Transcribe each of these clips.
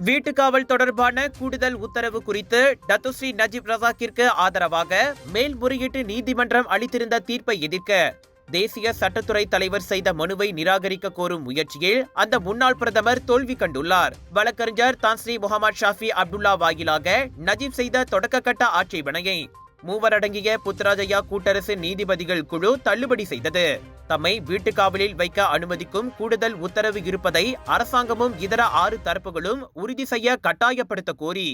வீட்டுக்காவல் தொடர்பான கூடுதல் உத்தரவு குறித்து டத்துஸ்ரீ நஜீப் ரசாக்கிற்கு ஆதரவாக மேல்முறையீட்டு நீதிமன்றம் அளித்திருந்த தீர்ப்பை எதிர்க்க தேசிய சட்டத்துறை தலைவர் செய்த மனுவை நிராகரிக்க கோரும் முயற்சியில் அந்த முன்னாள் பிரதமர் தோல்வி கண்டுள்ளார். வழக்கறிஞர் தான்ஸ்ரீ முகமது ஷாஃபி அப்துல்லா வாயிலாக நஜீப் செய்த தொடக்கக்கட்ட ஆட்சேபனையை மூவரடங்கிய புத்ராஜயா கூட்டரசு நீதிபதிகள் குழு தள்ளுபடி செய்தது. தம்மை வீட்டுக்காவலில் வைக்க அனுமதிக்கும் கூடுதல் உத்தரவு இருப்பதை அரசாங்கமும் இதர 6 தரப்புகளும் உறுதி செய்ய கட்டாயப்படுத்த கோரி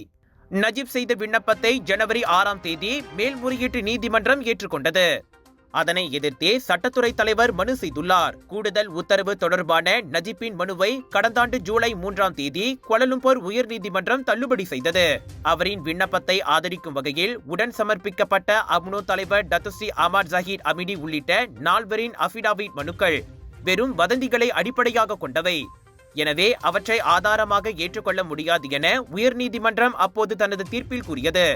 நஜீப் செய்த விண்ணப்பத்தை ஜனவரி 6ஆம் தேதி மேல்முறையீட்டு நீதிமன்றம் ஏற்றுக்கொண்டது. அதனை எதிர்த்தே சட்டத்துறை தலைவர் மனு செய்துள்ளார். கூடுதல் உத்தரவு தொடர்பான நஜீப்பின் மனுவை கடந்த ஆண்டு ஜூலை 3ஆம் தேதி கோலாலம்பூர் உயர்நீதிமன்றம் தள்ளுபடி செய்தது. அவரின் விண்ணப்பத்தை ஆதரிக்கும் வகையில் உடன் சமர்ப்பிக்கப்பட்ட அம்னோ தலைவர் டத்துஸ்ரீ அஹ்மத் ஜஹீர் அமிடி உள்ளிட்ட 4 அஃபிடாவிட் மனுக்கள் வெறும் வதந்திகளை அடிப்படையாக கொண்டவை. எனவே அவற்றை ஆதாரமாக ஏற்றுக்கொள்ள முடியாது என உயர்நீதிமன்றம் அப்போது தனது தீர்ப்பில் கூறியது.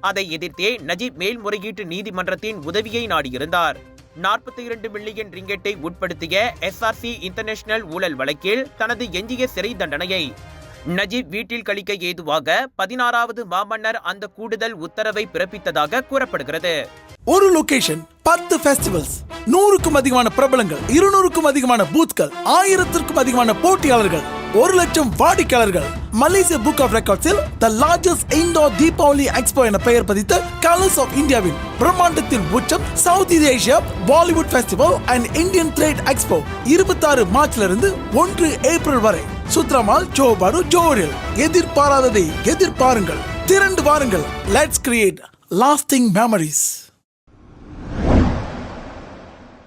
அதை எதிர்த்தே நஜீப் மேல்முறையீட்டு நீதிமன்றத்தின் உதவியை நாடியிருந்தார். 42 மில்லியன் ரிங்கெட்டை உட்படுத்திய SRC இன்டர்நேஷனல் ஊழல் வழக்கில் தனது எஞ்சிய சிறை தண்டனையை நஜீப் வீட்டில் கழிக்க ஏதுவாக 16வது மாமன்னர் அந்த கூடுதல் உத்தரவை பிறப்பித்ததாக கூறப்படுகிறது. ஒரு லொகேஷன் 10 ஃபெஸ்டிவல்ஸ், 100க்கும் அதிகமான பிரபலங்கள், 200க்கும் அதிகமான பூத்கள், 1000க்கும் அதிகமான போட்டியாளர்கள், 1 லட்சம் வாடிக்கையாளர்கள். மலேசியா புக் ஆஃப் ரெக்கார்ட்ஸில் the largest indoor Deepavali expo என பெயர் பதித்த கலர்ஸ் ஆஃப் இந்தியாவின் பிரம்மாண்டத்தின் உச்சம் South Asia Bollywood festival and Indian trade expo 26 மார்ச்ல இருந்து 1 ஏப்ரல் வரை சுத்ரமால் ஜோபாடு ஜோரில். எதிர்பாராததை எதிர்பாருங்கள், திரண்டு வாருங்கள். Let's create lasting memories.